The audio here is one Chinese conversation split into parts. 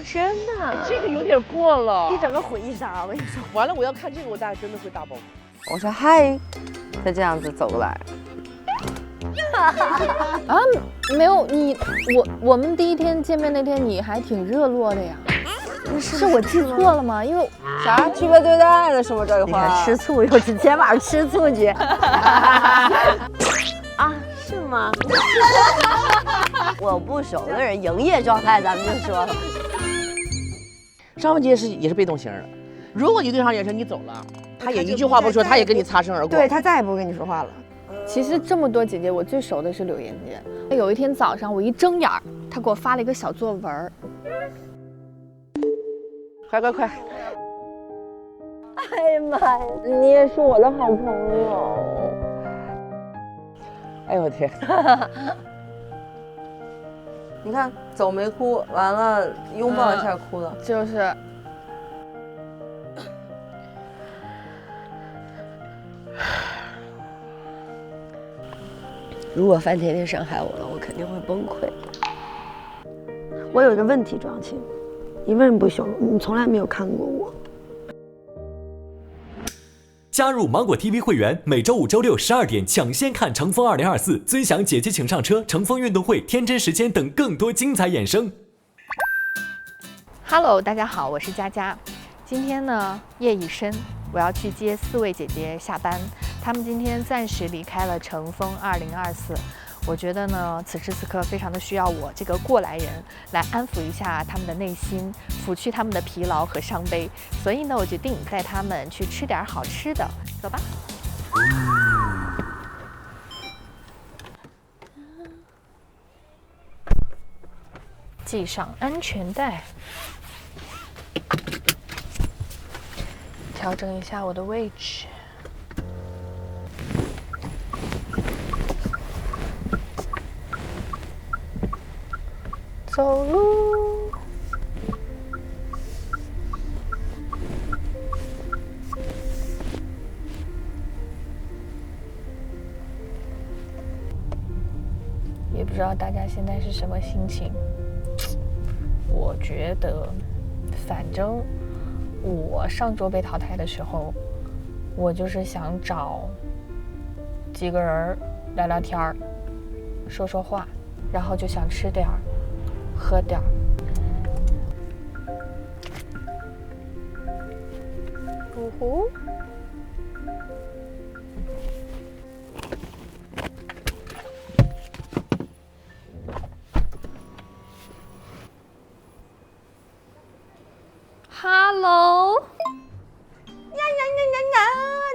真的？这个有点过了。一整个回忆杀，我跟你说。完了，我要看这个，我大概真的会大爆。我说嗨，他这样子走过来。啊，没有你，我们第一天见面那天你还挺热络的呀。是我记错了吗？因为啥区别对待的是我这你话？看吃醋，又是前晚上吃醋去。啊，是吗？我不熟的人，营业状态咱们就说了。张文杰也是被动型的，如果你对上眼神你走了，他也一句话不说，他也跟你擦身而过。对他再也不跟你说话了。其实这么多姐姐，我最熟的是柳岩姐。有一天早上，我一睁眼儿，她给我发了一个小作文儿。快！哎呀妈呀，你也是我的好朋友。哎呦我天！你看走没哭，完了拥抱一下哭了。就是。如果范甜甜伤害我了，我肯定会崩溃。我有一个问题，庄青，你为什么不凶？你从来没有看过我。加入芒果 TV 会员，每周5、周6 12点抢先看乘风2024，尊享姐姐请上车、乘风运动会、天真时间等更多精彩衍生。Hello， 大家好，我是佳佳。今天呢，夜已深，我要去接4位姐姐下班。她们今天暂时离开了乘风2024。我觉得呢，此时此刻非常的需要我这个过来人来安抚一下他们的内心，抚去他们的疲劳和伤悲。所以呢，我决定带他们去吃点好吃的，走吧。系上安全带，调整一下我的位置。走路，也不知道大家现在是什么心情。我觉得，反正我上周被淘汰的时候，我就是想找几个人聊聊天儿，说说话。然后就想吃点儿，喝点儿。呜呼！哈喽！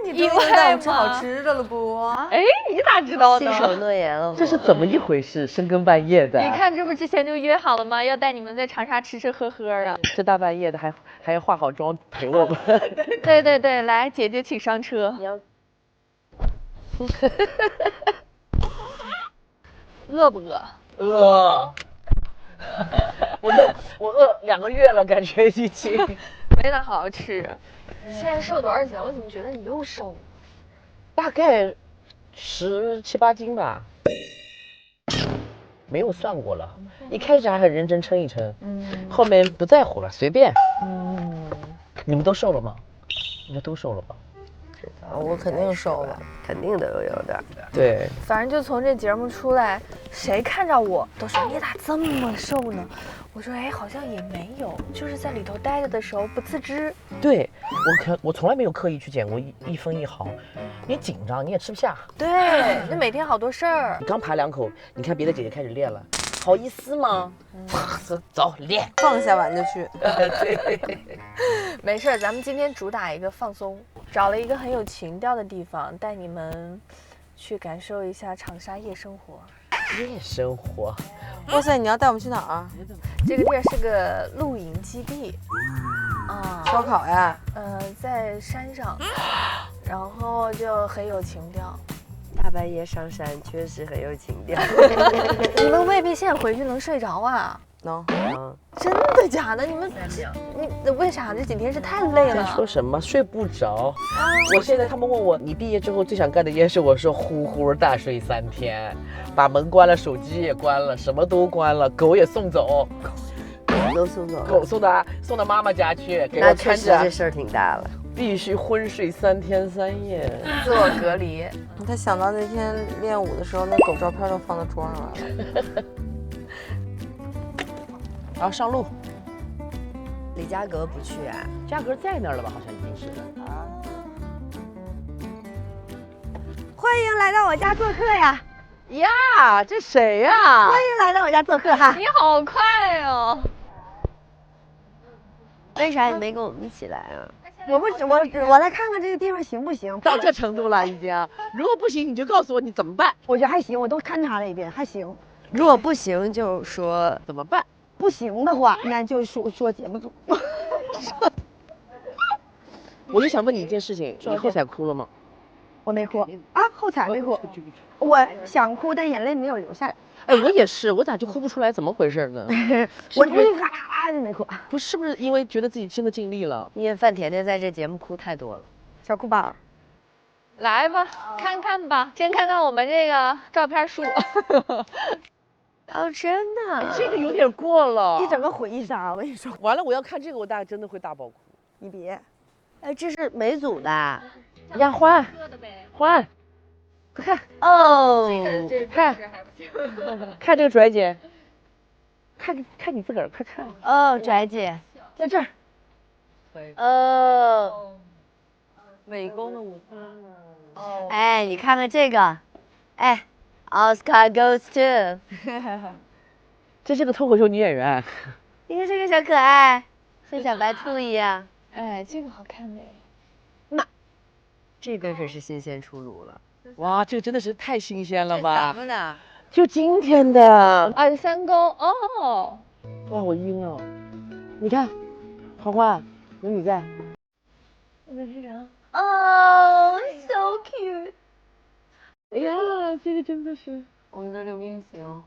你终于带我吃好吃的了不？哎，你咋知道的？信守诺言了。这是怎么一回事？深更半夜的。你看，这不之前就约好了吗？要带你们在长沙吃吃喝喝啊。这大半夜的还要化好妆陪我们。对对对，来，姐姐请上车。你要饿不饿？饿。我饿2个月了，感觉已经没咋好好吃。现在瘦多少斤？我怎么觉得你又瘦了？大概17、8斤吧，没有算过了。一开始还很认真称一称，后面不在乎了，随便。你们都瘦了吗？你们都瘦了吧？我肯定瘦了，肯定都有点。对，反正就从这节目出来，谁看着我都说你咋这么瘦呢？我说哎，好像也没有，就是在里头待着的时候不自知。对我从来没有刻意去减过一分一毫，你紧张你也吃不下。对，你每天好多事儿。你刚爬2口，你看别的姐姐开始练了，好意思吗？走练，放下碗就去。对，没事，咱们今天主打一个放松，找了一个很有情调的地方，带你们去感受一下长沙夜生活。夜生活。哇塞，你要带我们去哪儿啊？这个地儿是个露营基地，烧烤呀？在山上，然后就很有情调。大半夜上山确实很有情调。你们未必现在回去能睡着啊？能。真的假的？你为啥这几天是太累了？在说什么？睡不着。我现在他们问我，你毕业之后最想干的一件事，我说呼呼大睡3天，把门关了，手机也关了，什么都关了，狗也送走。都送走了，狗送到妈妈家去，给那确我看着，实这事儿挺大了。必须昏睡3天3夜。自我隔离。他想到那天练舞的时候，那狗照片都放到桌上来了。然后上路，李佳格不去啊？嘉哥在那儿了吧？好像已经是。欢迎来到我家做客呀！呀，这谁呀？欢迎来到我家做客哈！你好快哦！为啥你没跟我们一起来啊？我来看看这个地方行不行？到这程度了已经，如果不行你就告诉我你怎么办？我觉得还行，我都勘察了一遍，还行。如果不行就说怎么办？不行的话，那就说节目组。我就想问你一件事情，你后采哭了吗？我没哭啊，后采没哭。我想哭，但眼泪没有流下来。哎，我也是，我咋就哭不出来？怎么回事呢？我就是咔咔就没哭。不是不是因为觉得自己真的尽力了？因为范甜甜在这节目哭太多了。小哭宝，来吧，看看吧，先看看我们这个照片树。哦，真的？这个有点过了，一整个回忆杀，我跟你说。完了，我要看这个，我大概真的会大爆哭。你别，哎，这是美组的。你看欢，快看哦，看，看这个拽姐，看你自个儿，快看。哦，拽姐在这儿。哦，美工的舞台。哦，哎，你看看这个，哎 ，Oscar goes to，这是个脱口秀女演员。你看这个小可爱，和小白兔一样。哎，这个好看的。这个可是新鲜出炉了。哇，这个真的是太新鲜了吧！咱们的就今天的。啊，3公哦。哇，我晕了。你看，欢欢，有你在。哦 ，so cute。哎呀，这个真的是。我们的刘冰行。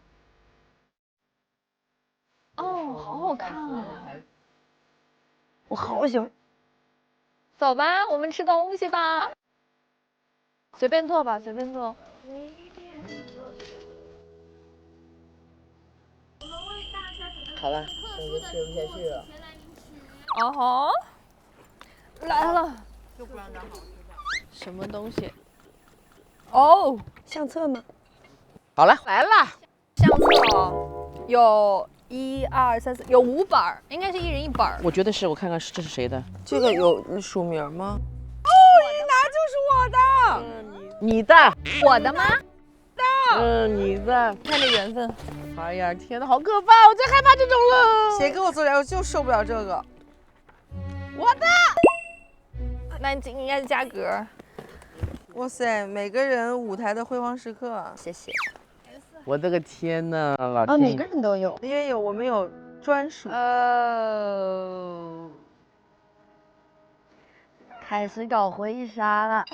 哦，好好看啊！我好喜欢。走吧，我们吃东西吧。随便坐吧，随便坐。好了，我就吃不下去了。哦吼，来了。什么东西？哦，相册吗？好了，来啦。相册哦，有1、2、3、4，有5本儿，应该是一人1本儿。我觉得是，我看看这是谁的。这个有署名吗？你的。我的吗？你的。看这缘分。哎呀，天哪，好可怕！我最害怕这种了。谁给我做的？我就受不了这个。我的。那应该是加格。哇塞，每个人舞台的辉煌时刻。谢谢。我的个天哪，老啊，天！每个人都有。也有，我们有专属。哦，开始搞回忆杀了。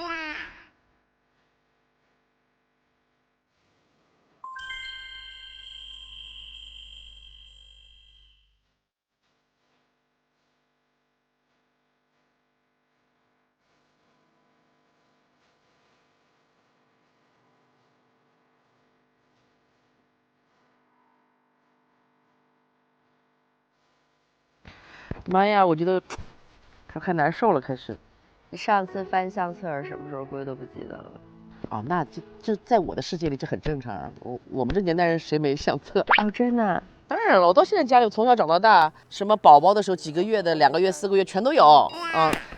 妈呀，我觉得看难受了，开始。你上次翻相册是什么时候归都不记得了。哦，那这在我的世界里这很正常啊。我们这年代人谁没相册？哦，真的？当然了，我到现在家里从小长到大，什么宝宝的时候几个月的、2个月、4个月全都有，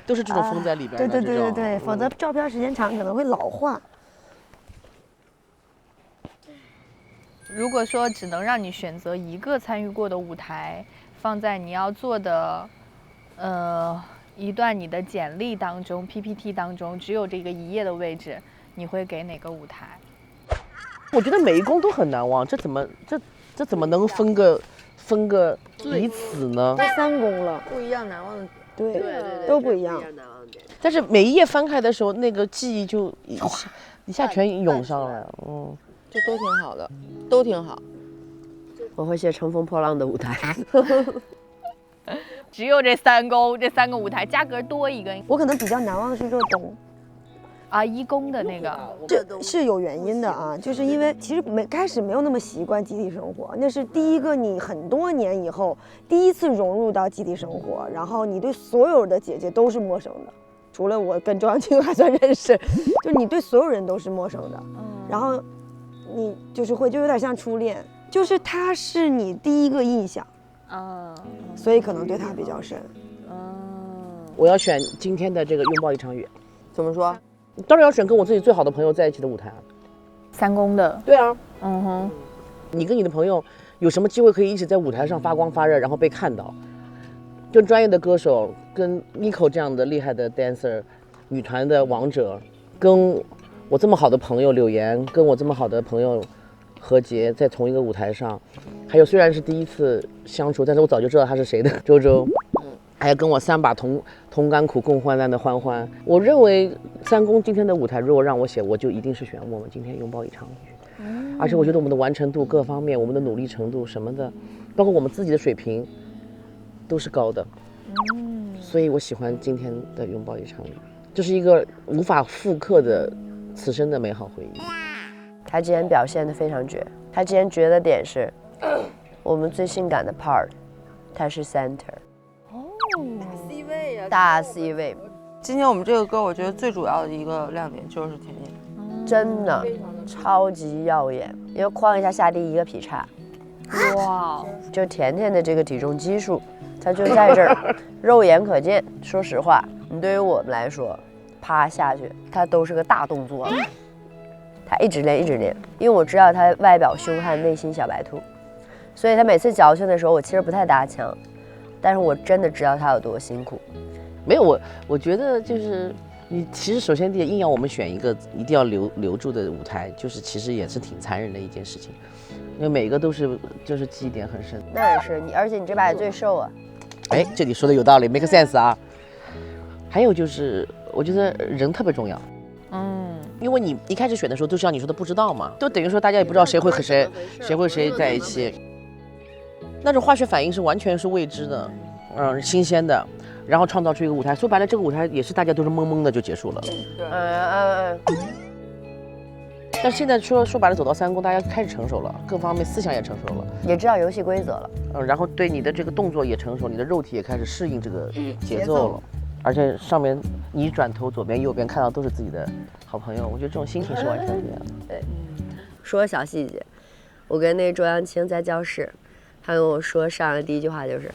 都是这种封在里边的。对，否则照片时间长可能会老化。如果说只能让你选择一个参与过的舞台，放在你要做的，一段你的简历当中、PPT 当中，只有这个1页的位置，你会给哪个舞台？我觉得每一公都很难忘，这怎么能分个彼此呢？ 3公了，不一样难忘的。对，都不一样。但是每一页翻开的时候，那个记忆就一下全涌上来了。这都挺好的，都挺好。我会写《乘风破浪的舞台》。只有这3公，这3个舞台，加格多一个。我可能比较难忘的是若东。啊，一公的那个，这是有原因的啊，就是因为其实开始没有那么习惯集体生活，那是第一个你很多年以后第一次融入到集体生活，然后你对所有的姐姐都是陌生的，除了我跟周扬青还算认识，就是你对所有人都是陌生的，然后你就是就有点像初恋，就是他是你第一个印象，所以可能对他比较深。我要选今天的这个拥抱一场雨。怎么说？当然要选跟我自己最好的朋友在一起的舞台。3公的，对啊，你跟你的朋友有什么机会可以一起在舞台上发光发热，然后被看到？跟专业的歌手，跟 Miko 这样的厉害的 dancer， 女团的王者，跟我这么好的朋友柳岩，跟我这么好的朋友何洁在同一个舞台上，还有虽然是第一次相处，但是我早就知道他是谁的周周。还要跟我3把同甘苦共患难的欢欢，我认为3公今天的舞台，如果让我写，我就一定是选我们今天拥抱一场雨。而且我觉得我们的完成度各方面，我们的努力程度什么的，包括我们自己的水平，都是高的。所以我喜欢今天的拥抱一场雨，这是一个无法复刻的此生的美好回忆。他今天表现得非常绝，他今天绝的点是，我们最性感的 part， 他是 center。C 位呀，大 C 位，今天我们这个歌，我觉得最主要的一个亮点就是甜甜，真的超级耀眼，因为框一下下地一个劈叉，哇，就甜甜的这个体重基数，它就在这儿，肉眼可见。说实话，你对于我们来说，趴下去它都是个大动作，他一直练一直练，因为我知道他外表凶悍，内心小白兔，所以他每次矫情的时候，我其实不太搭腔。但是我真的知道他有多辛苦。没有我觉得就是你其实首先得硬要我们选一个一定要留住的舞台，就是其实也是挺残忍的一件事情，因为每个都是就是记忆点很深。那也是你，而且你这把也最瘦啊。哎，这里说的有道理 ，make sense 啊。还有就是我觉得人特别重要。因为你一开始选的时候都是像你说的不知道嘛，就等于说大家也不知道谁会和谁在一起。那种化学反应是完全是未知的，新鲜的，然后创造出一个舞台。说白了，这个舞台也是大家都是懵懵的就结束了。但现在说白了，走到3公，大家开始成熟了，各方面思想也成熟了，也知道游戏规则了。然后对你的这个动作也成熟，你的肉体也开始适应这个节奏了。而且上面你转头左边右边看到都是自己的好朋友，我觉得这种心情是完全不一样的。对，说个小细节，我跟那周扬青在教室。他跟我说上来第一句话就是，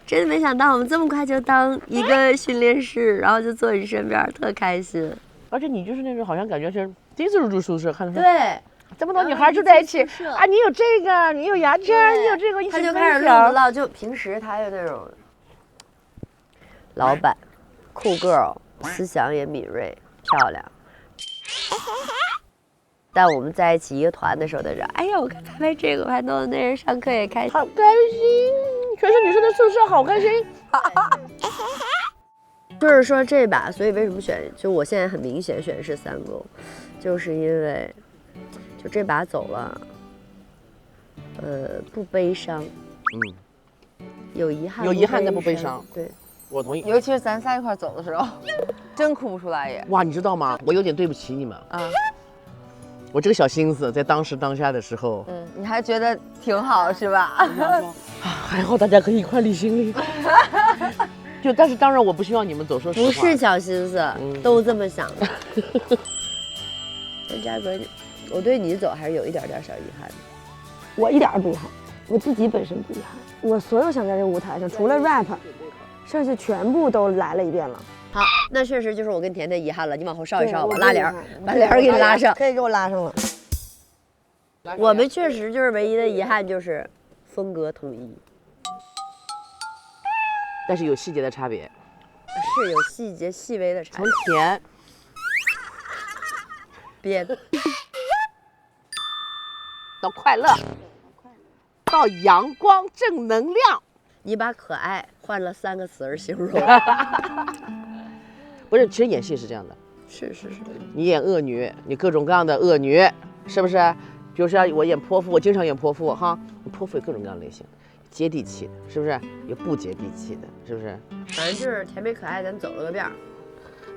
真的没想到我们这么快就当一个训练师，然后就坐你身边，特开心。而且你就是那种好像感觉是第一次入住宿舍，看到说对，这么多女孩住在一起啊，你有这个，你有牙签，你有这个，一起他就开始唠唠，就平时他有那种老板，酷 girl， 思想也敏锐，漂亮。但我们在一起一个团的时候，他说：“哎呀，我看拍这个，拍弄的那人上课也开心，好开心，全是女生的宿舍，好开心。”就是说这把，所以为什么选？就我现在很明显选的是3公，就是因为就这把走了，不悲伤，有遗憾，有遗憾但不悲伤，对，我同意。尤其是咱仨一块走的时候，真哭不出来也。哇，你知道吗？我有点对不起你们啊。我这个小心思，在当时当下的时候，你还觉得挺好是吧？还好大家可以一块理心力。但是当然我不希望你们走，说实话。不是小心思，都这么想的。但嘉哥，我对你走还是有一点小遗憾的。我一点儿不遗憾，我自己本身不遗憾，我所有想在这个舞台上，除了 rap， 剩下全部都来了一遍了。好，那确实就是我跟甜甜遗憾了。你往后稍一稍，我拉帘儿，把帘儿给你拉上，可以给我拉上了。我们确实就是唯一的遗憾就是风格统一，但是有细节的差别，是有细节细微的差从别。甜编到快乐，到阳光正能量，你把可爱换了3个词儿形容。不是，其实演戏是这样的，是，你演恶女，你各种各样的恶女，是不是？比如说我演泼妇，我经常演泼妇哈，泼妇有各种各样的类型，接地气的，是不是？有不接地气的，是不是？反正就是甜美可爱，咱走了个遍儿。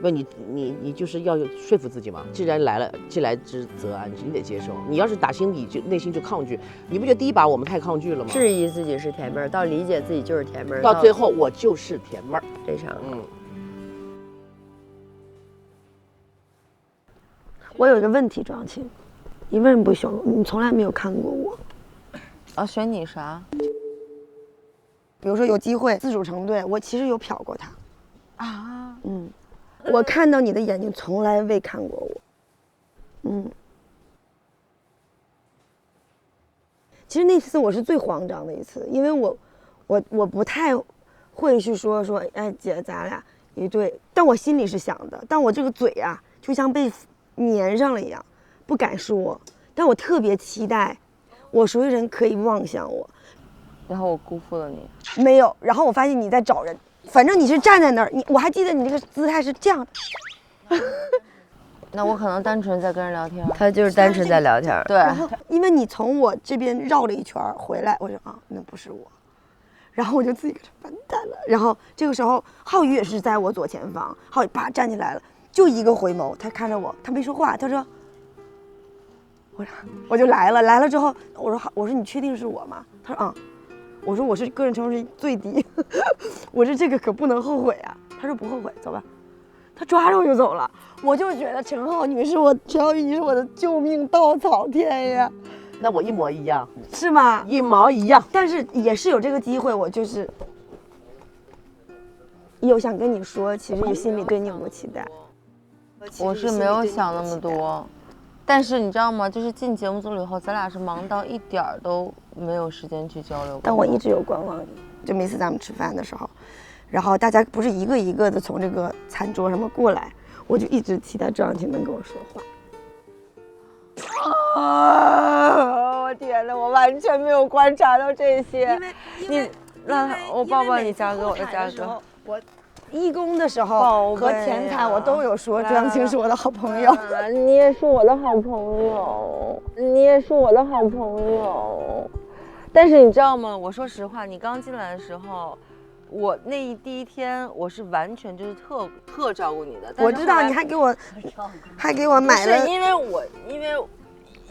不，你就是要说服自己嘛。既然来了，既来之则安之，你得接受。你要是打心底就内心就抗拒，你不觉得第一把我们太抗拒了吗？质疑自己是甜妹儿，到理解自己就是甜妹儿，到最后我就是甜妹儿。非常我有一个问题，庄青，你为什么不选我？你从来没有看过我。啊，选你啥？比如说有机会自主成对，我其实有瞟过他。我看到你的眼睛，从来未看过我。其实那次我是最慌张的一次，因为我不太会去说，哎姐，咱俩一对，但我心里是想的，但我这个嘴啊，就像被粘上了一样，不敢说。但我特别期待，我熟悉人可以望向我。然后我辜负了你。没有，然后我发现你在找人，反正你是站在那儿，我还记得你这个姿态是这样的。那我可能单纯在跟人聊天。他就是单纯在聊天。对，然后因为你从我这边绕了一圈回来，我就那不是我，然后我就自己完蛋了。然后这个时候浩宇也是在我左前方，浩宇啪站起来了，就一个回眸，他看着我，他没说话，他说，我就来了之后，我说你确定是我吗？他说我说我是个人成熟最低，我说这个可不能后悔啊。他说不后悔，走吧。他抓着我就走了，我就觉得陈浩宇你是我的救命稻草，天呀！那我一模一样，是吗？一毛一样。但是也是有这个机会，我就是有想跟你说，其实心里对你有过期待。我是没有想那么多，但是你知道吗？就是进节目组了以后，咱俩是忙到一点儿都没有时间去交流。但我一直有观望你，就每次咱们吃饭的时候，然后大家不是一个一个的从这个餐桌上面过来，我就一直期待周扬青能跟我说话。我天哪，我完全没有观察到这些。你那我抱抱你嘉哥，我的嘉哥。我义工的时候和前台我都有说周扬青是我的好朋友。你也是我的好朋友，你也是我的好朋友。但是你知道吗？我说实话，你刚进来的时候，我第一天我是完全就是特照顾你的。我知道你还给我买了，不是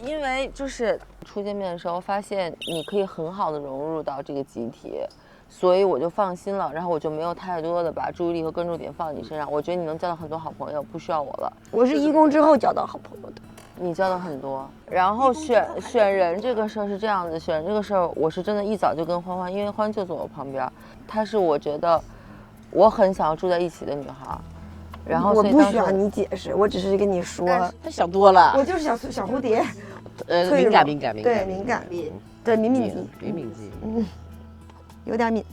因为就是初见面的时候发现你可以很好的融入到这个集体，所以我就放心了，然后我就没有太多的把注意力和关注点放在你身上。我觉得你能交到很多好朋友，不需要我了。我是义工之后交到好朋友的。你交的很多，然后选人这个事儿是这样的，选人这个事儿我是真的一早就跟欢欢，因为欢就坐我旁边，她是我觉得我很想要住在一起的女孩，然后我不需要你解释，我只是跟你说，他想多了，我就是小蝴蝶，敏感，对敏感，对敏肌，有点敏，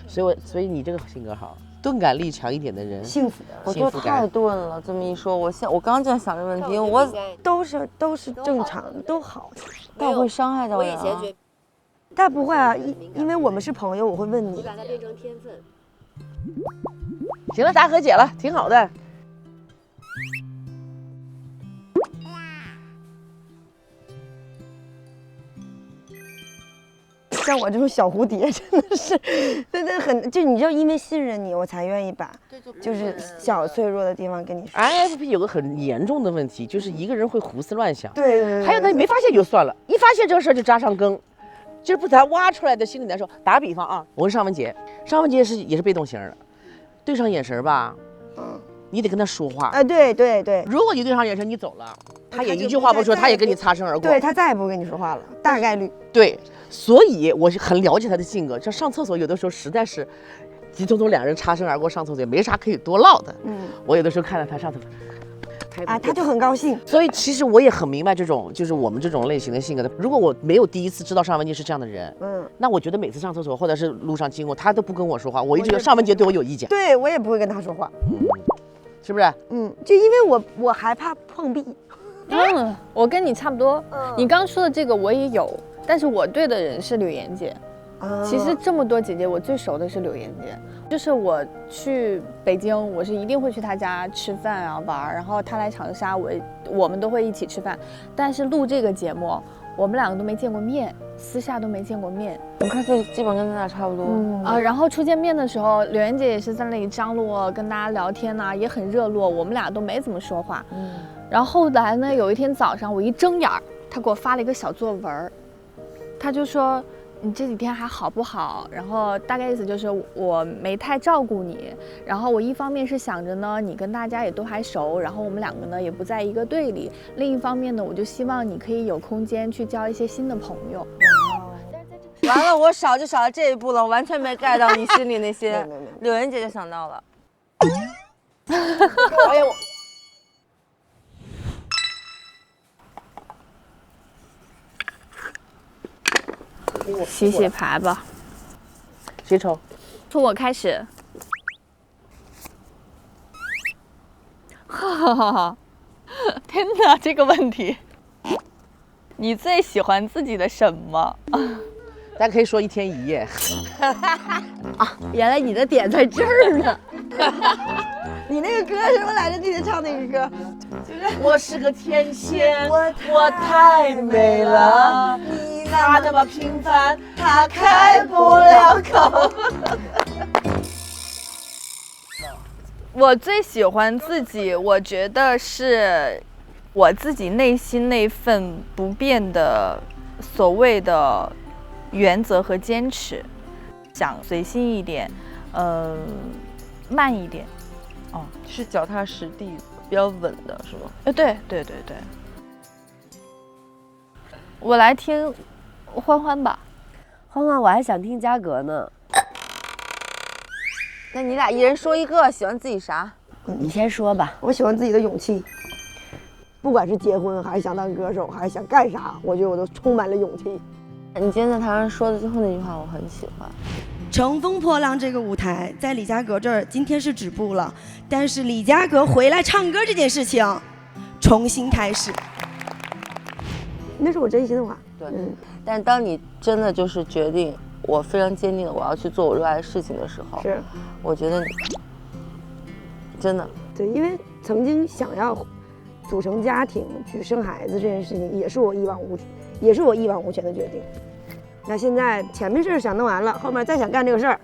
所以你这个性格好。钝感力强一点的人，幸福。我觉得太钝了，这么一说，我刚刚就在想这个问题，我都是正常，都好，但会伤害到人啊。但不会啊，因为我们是朋友，我会问你。把它变成天分。行了，咱和解了，挺好的。像我这种小蝴蝶真的是，真的很，就你知道，因为信任你，我才愿意把就是小脆弱的地方跟你说。INFP 有个很严重的问题，就是一个人会胡思乱想。对。还有呢，你没发现就算了，一发现这个事儿就扎上根，就是不咱挖出来的心里难受。打个比方啊，我跟尚雯婕也是被动型的，对上眼神吧，你得跟他说话。哎，对。如果你对上眼神，你走了，他也一句话不说，他也跟你擦身而过。对，他再也不跟你说话了，大概率。对。所以我是很了解他的性格，这上厕所有的时候实在是急匆匆两人擦身而过上厕所，也没啥可以多唠的。我有的时候看到他上厕所，他就很高兴。所以其实我也很明白这种就是我们这种类型的性格的。如果我没有第一次知道尚雯婕是这样的人，那我觉得每次上厕所或者是路上经过，他都不跟我说话，我一直觉得尚雯婕对我有意见。对，我也不会跟他说话。是不是？就因为我害怕碰壁。我跟你差不多。你刚说的这个我也有。但是我对的人是柳岩姐，其实这么多姐姐，我最熟的是柳岩姐。就是我去北京，我是一定会去她家吃饭啊玩，然后她来长沙，我们都会一起吃饭。但是录这个节目，我们两个都没见过面，私下都没见过面。我看这基本跟咱俩差不多。然后初见面的时候，柳岩姐也是在那里张罗跟大家聊天呐，也很热络，我们俩都没怎么说话。然后后来呢，有一天早上我一睁眼，她给我发了一个小作文，她就说你这几天还好不好？然后大概意思就是我没太照顾你，然后我一方面是想着呢，你跟大家也都还熟，然后我们两个呢也不在一个队里，另一方面呢，我就希望你可以有空间去交一些新的朋友。完了，我少就少到这一步了，我完全没 get 到你心里那些。柳岩姐就想到了。哎呦，洗洗牌吧，谁抽？从我开始。哈哈哈！天哪，这个问题，你最喜欢自己的什么？大家可以说1天1夜。原来你的点在这儿呢。你那个歌什么来着？那天唱那个歌，我是个天仙，我太美了，你那么平凡，他开不了口。我最喜欢自己，我觉得是我自己内心那份不变的所谓的原则和坚持，想随心一点，慢一点。哦，是脚踏实地、比较稳的，是吗？对。我来听欢欢吧。欢欢，我还想听嘉格呢。那你俩一人说一个，喜欢自己啥？你先说吧。我喜欢自己的勇气，不管是结婚还是想当歌手，还是想干啥，我觉得我都充满了勇气。你今天在台上说的最后那句话，我很喜欢。乘风破浪这个舞台在李佳格这儿今天是止步了，但是李佳格回来唱歌这件事情重新开始。那是我真心的话。对，但当你真的就是决定，我非常坚定的我要去做我热爱的事情的时候，是，我觉得真的对，因为曾经想要组成家庭去生孩子这件事情，也是我一往无前的决定。那现在前面事儿想弄完了，后面再想干这个事儿，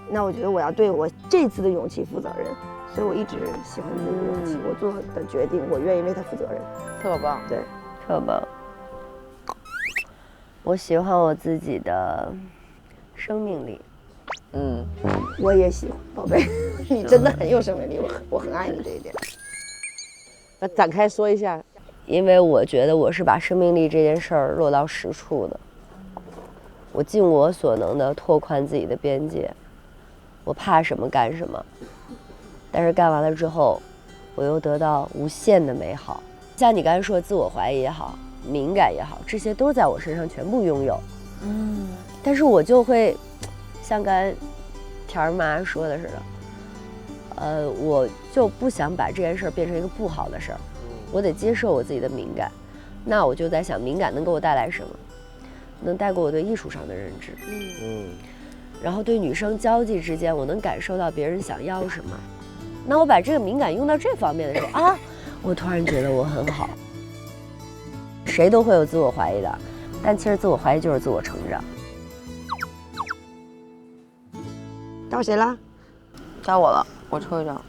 那我觉得我要对我这次的勇气负责任，所以我一直喜欢自己的勇气，我做的决定，我愿意为他负责任。特棒，对，特棒。我喜欢我自己的生命力。我也喜欢，宝贝，你真的很有生命力，我很爱你这一点。那展开说一下。因为我觉得我是把生命力这件事儿落到实处的，我尽我所能的拓宽自己的边界，我怕什么干什么，但是干完了之后，我又得到无限的美好。像你刚才说的自我怀疑也好，敏感也好，这些都在我身上全部拥有。但是我就会像刚才田儿妈说的似的，我就不想把这件事儿变成一个不好的事儿。我得接受我自己的敏感，那我就在想，敏感能给我带来什么？能带给我对艺术上的认知，然后对女生交际之间，我能感受到别人想要什么。那我把这个敏感用到这方面的时候啊，我突然觉得我很好。谁都会有自我怀疑的，但其实自我怀疑就是自我成长。到谁了？到我了，我抽一张。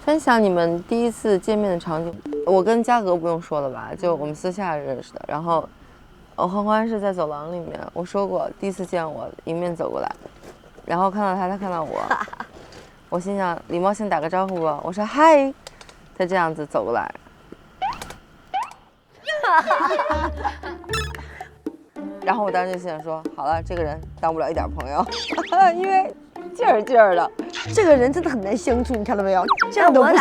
分享你们第一次见面的场景。我跟嘉格不用说了吧，就我们私下认识的。然后，欢欢是在走廊里面，我说过第一次见我迎面走过来，然后看到他，他看到我，我心想礼貌性打个招呼吧，我说嗨，他这样子走过来。然后我当时就心想说，好了，这个人当不了一点朋友，因为劲儿劲儿的。这个人真的很难相处，你看到没有？这样都不行。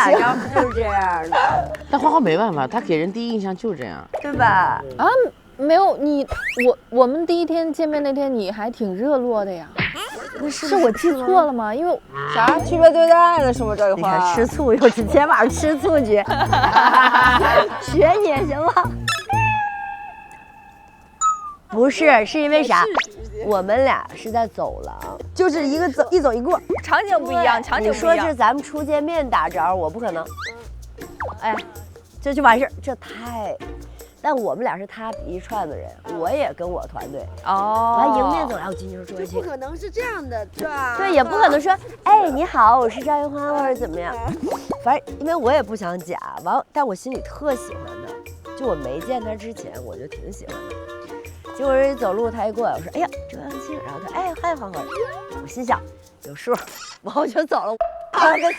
就是这样的，但花花没办法，他给人第一印象就这样，对吧？啊，没有你，我们第一天见面那天你还挺热络的呀，是我记错了吗？因为啥区别对待了是吗？这个话你看吃醋又今天晚上吃醋去，学你行吗？不是，是因为啥？我们俩是在走廊，就是一走一过，场景不一样，场景不一样。你说是咱们初见面打招，我不可能。哎，这就完事儿，这太。但我们俩是他比一串的人，我也跟我团队。哦，完迎面走来，我进去说周文清，不可能是这样的，是吧？对，也不可能说，哎，你好，我是赵玉欢，或者怎么样。反正因为我也不想假，完，但我心里特喜欢他。就我没见他之前，我就挺喜欢的。结果这一走路，他一过来，我说，哎呀，周扬青，然后他，哎，嗨，欢欢，我心想有数，然后我就走了。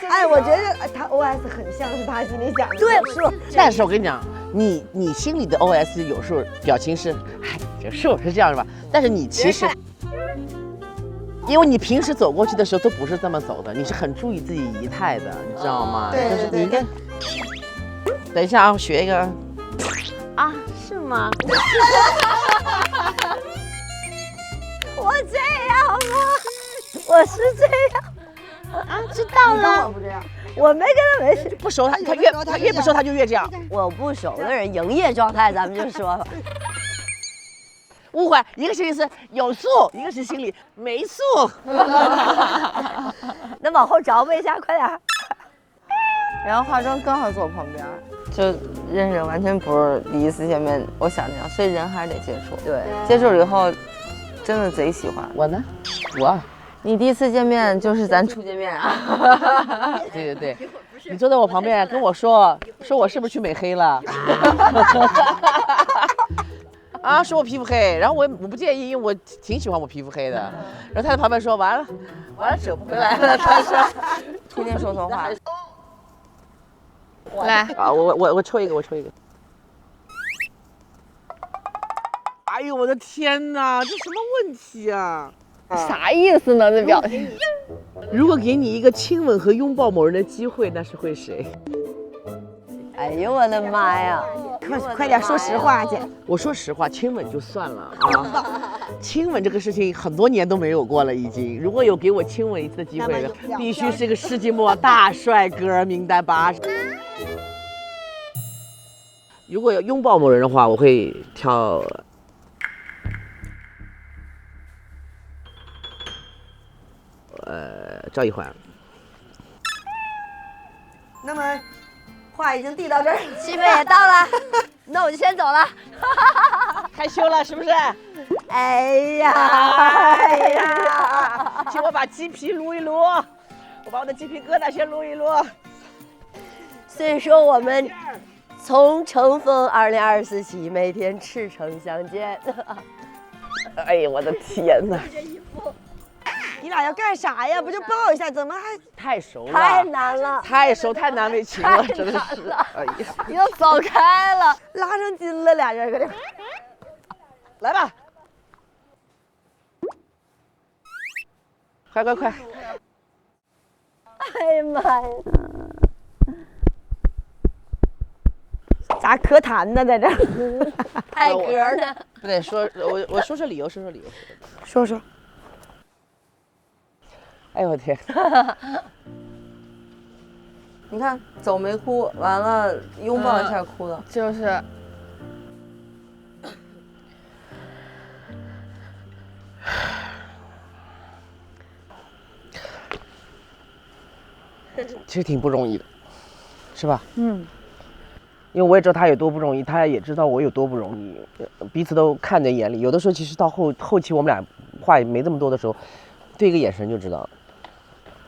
哎，我觉得他 OS 很像是他心里想的，对，是。但是我跟你讲，你心里的 OS 有数，表情是，哎，这数是这样是吧？但是你其实。因为你平时走过去的时候都不是这么走的，你是很注意自己仪态的，你知道吗？对就是你应该。等一下啊，我学一个。啊，是吗？我这样吗？我是这样啊，知道了。我不这样，我没跟他没事。不熟他越不熟他就越这样。我不熟的人营业状态，咱们就说吧。误会，一个心里是有数，一个是心里没数。那往后找吧一下，快点。然后化妆刚好坐我旁边，就认识完全不是第一次见面，我想那样，所以人还是得接触。对，接触了以后，真的贼喜欢。我呢？我。你第一次见面就是咱初见面啊？对对对，你坐在我旁边跟我说我是不是去美黑了？啊，说我皮肤黑，然后我不介意，因为我挺喜欢我皮肤黑的。然后他在旁边说完了扯不回来了，他说天天说错话。来啊，我抽一个，哎呦我的天哪，这什么问题啊？啥意思呢？这表情。如果给你一个亲吻和拥抱某人的机会，那是会谁？哎呦我的妈呀！快点说实话去。我说实话，亲吻就算了啊，亲吻这个事情很多年都没有过了，已经。如果有给我亲吻一次的机会的，必须是个世纪末大帅哥，名单80。如果要拥抱某人的话，我会挑。赵一环。那么，话已经递到这儿，气氛也到了，那我就先走了。害羞了是不是？哎呀，哎呀，请我把鸡皮撸一撸，我把我的鸡皮疙瘩先撸一撸。所以说我们从乘风2024起，每天赤诚相见。哎呀，我的天哪！你俩要干啥呀？不就抱一下，怎么还太熟了？太难了，太熟，太难为情了，真的是。哎呀，你都走开了，拉上筋了，俩人搁这。来吧，快！哎呀妈呀！咋咳痰呢，在这儿？太嗝呢。不对，我说说理由，说。哎呦我天！你看走没哭，完了拥抱一下哭了，就是。其实挺不容易的，是吧？嗯。因为我也知道他有多不容易，他也知道我有多不容易，彼此都看在眼里。有的时候其实到后期我们俩话也没这么多的时候，对一个眼神就知道了。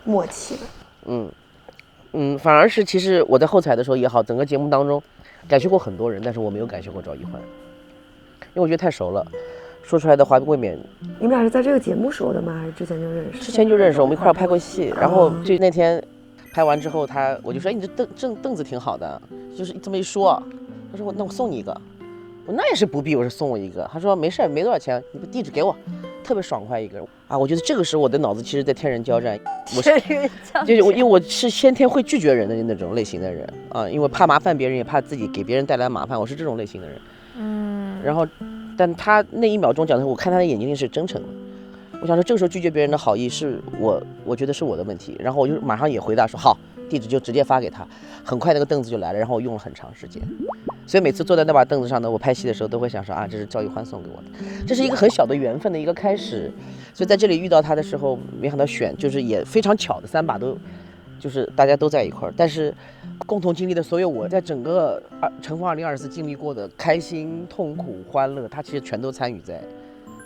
默契了。反而是其实我在后采的时候也好，整个节目当中感谢过很多人，但是我没有感谢过赵一欢，因为我觉得太熟了，说出来的话未免。你们俩是在这个节目熟的吗？还是之前就认识？之前就认识，我们一块儿拍过戏，然后就那天拍完之后，我就说，哎，你这凳子挺好的，就是这么一说，他说那我送你一个，我那也是不必，我说送我一个，他说没事，没多少钱，你把地址给我。特别爽快一个人啊！我觉得这个时候我的脑子其实在天人交战，因为我是先天会拒绝人的那种类型的人啊，因为怕麻烦别人，也怕自己给别人带来麻烦，我是这种类型的人。然后，但他那1秒钟讲的，我看他的眼睛里是真诚的。我想说，这个时候拒绝别人的好意是我觉得是我的问题。然后我就马上也回答说好，地址就直接发给他。很快那个凳子就来了，然后我用了很长时间。所以每次坐在那把凳子上呢，我拍戏的时候都会想说啊，这是赵一欢送给我的，这是一个很小的缘分的一个开始。所以在这里遇到他的时候，没想到就是也非常巧的3把就是大家都在一块儿，但是共同经历的所有我在整个乘风2024经历过的开心、痛苦、欢乐，他其实全都参与在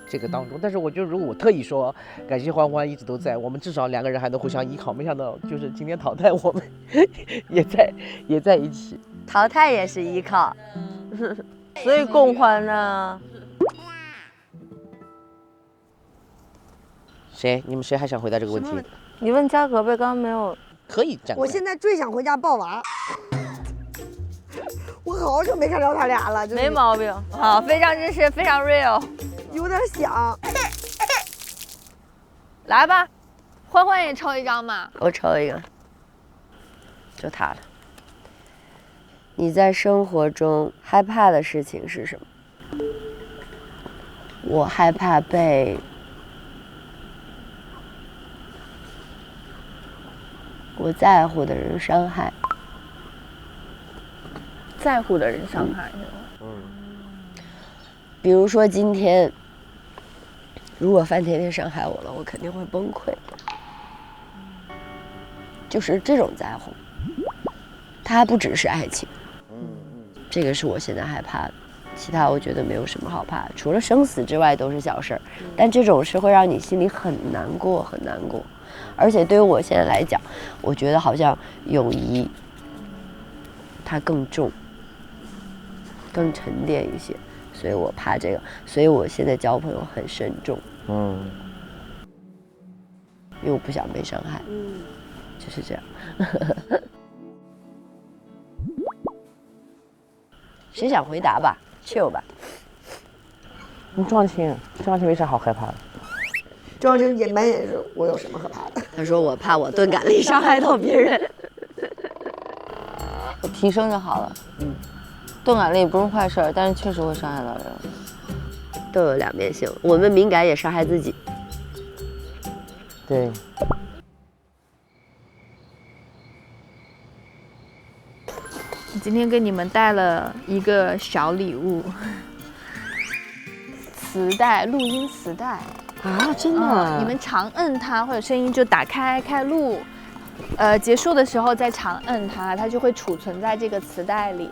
这个当中。但是我觉得，如果我特意说感谢欢欢一直都在，我们至少2个人还能互相依靠。没想到就是今天淘汰，我们也在一起。淘汰也是依靠，所以共欢呢？你们谁还想回答这个问题？你问嘉禾呗，刚刚没有。可以展开。我现在最想回家抱娃。我好久没看着他俩了，就是没毛病。好，非常真实，非常 real。有点想。来吧，欢欢也抽一张嘛。我抽一个，就他了。你在生活中害怕的事情是什么？我害怕被我在乎的人伤害。在乎的人伤害是吗？比如说今天，如果范甜甜伤害我了，我肯定会崩溃。就是这种在乎，它还不只是爱情。这个是我现在害怕的，其他我觉得没有什么好怕的，除了生死之外都是小事儿。但这种事会让你心里很难过，很难过。而且对于我现在来讲，我觉得好像友谊它更重，更沉淀一些，所以我怕这个，所以我现在交朋友很慎重。因为我不想被伤害。就是这样。谁想回答吧 ，chill 吧。庄小青没啥好害怕的。庄小青也满眼是我有什么可怕的？他说我怕我钝感力伤害到别人。我提升就好了。钝感力不是坏事儿，但是确实会伤害到人。都有两面性，我们敏感也伤害自己。对。今天给你们带了一个小礼物，磁带，录音磁带啊，真的、你们长摁它，会有声音就打开录，结束的时候再长摁它，它就会储存在这个磁带里。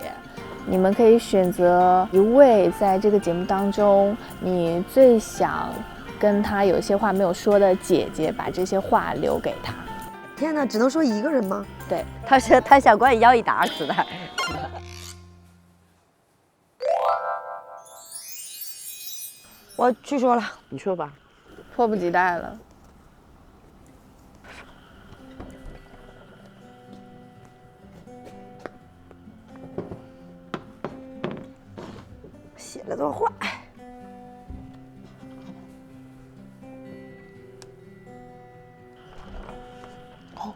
你们可以选择一位在这个节目当中你最想跟他有一些话没有说的姐姐，把这些话留给他。天哪，只能说一个人吗？对，他想管你要一沓磁带。我去说了，你说吧。迫不及待了。写了段话。好。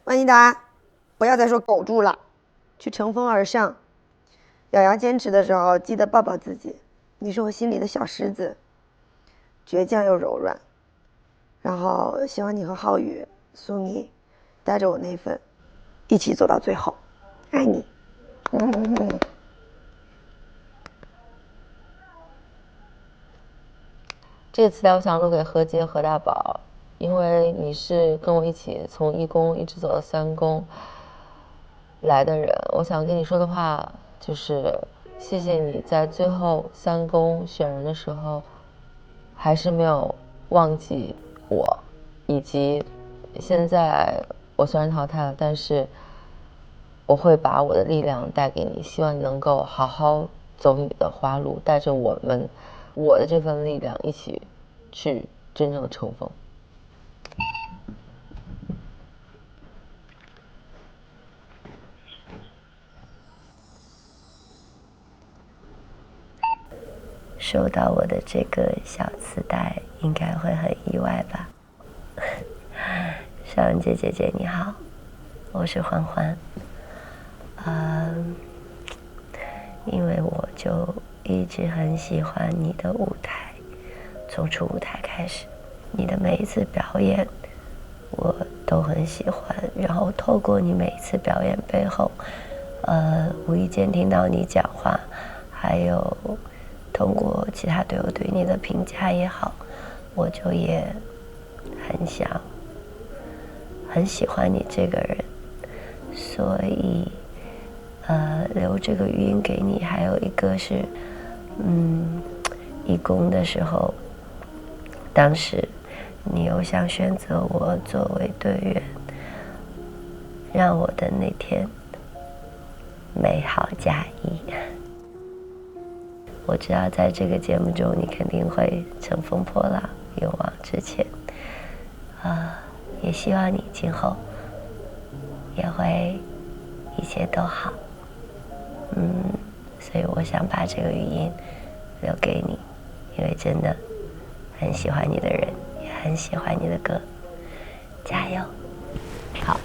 万妮达，不要再说苟住了，去乘风而上。咬牙坚持的时候，记得抱抱自己。你是我心里的小狮子，倔强又柔软。然后希望你和浩宇、苏米带着我那份，一起走到最后。爱你。这个磁带我想录给何洁、何大宝。因为你是跟我一起从1公一直走到3公来的人，我想跟你说的话就是谢谢你在最后3公选人的时候还是没有忘记我，以及现在我虽然淘汰了，但是我会把我的力量带给你，希望你能够好好走你的花路，带着我的这份力量一起去真正的乘风。收到我的这个小磁带应该会很意外吧。小文姐姐姐你好，我是欢欢。因为我就一直很喜欢你的舞台，从初舞台开始，你的每一次表演，我都很喜欢。然后透过你每一次表演背后，无意间听到你讲话，还有通过其他队友对你的评价也好，我就也很喜欢你这个人，所以留这个语音给你。还有一个是，义工的时候，当时你又想选择我作为队员，让我的那天美好加一。我知道在这个节目中，你肯定会乘风破浪，勇往直前。也希望你今后也会一切都好。所以我想把这个语音留给你，因为真的很喜欢你的人，也很喜欢你的歌，加油！好。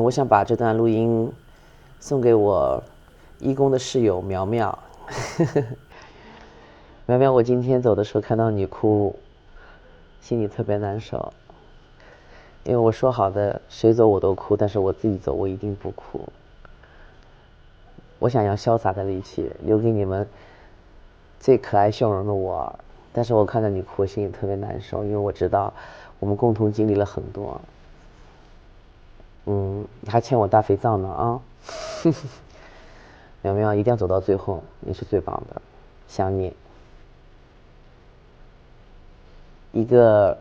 我想把这段录音送给我义工的室友苗苗。苗苗，我今天走的时候看到你哭，心里特别难受。因为我说好的谁走我都哭，但是我自己走我一定不哭。我想要潇洒的力气留给你们最可爱笑容的我，但是我看到你哭，心里特别难受，因为我知道我们共同经历了很多。你还欠我大肥皂呢啊！苗苗一定要走到最后，你是最棒的，想你。一个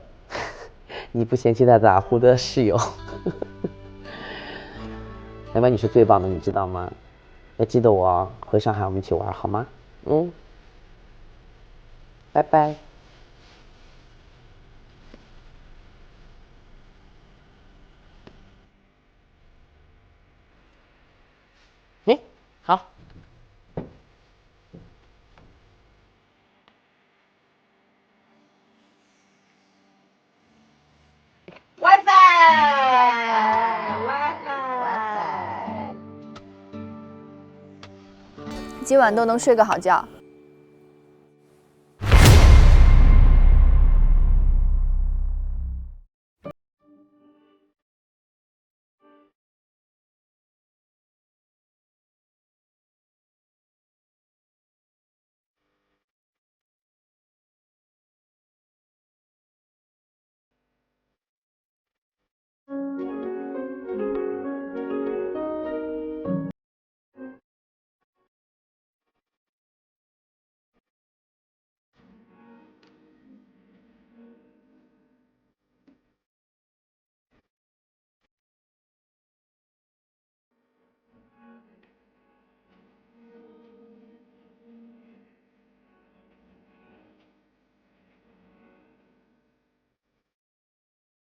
你不嫌弃他打呼的室友。苗苗，你是最棒的，你知道吗？要记得我哦，回上海我们一起玩好吗？拜拜。好。今晚都能睡个好觉。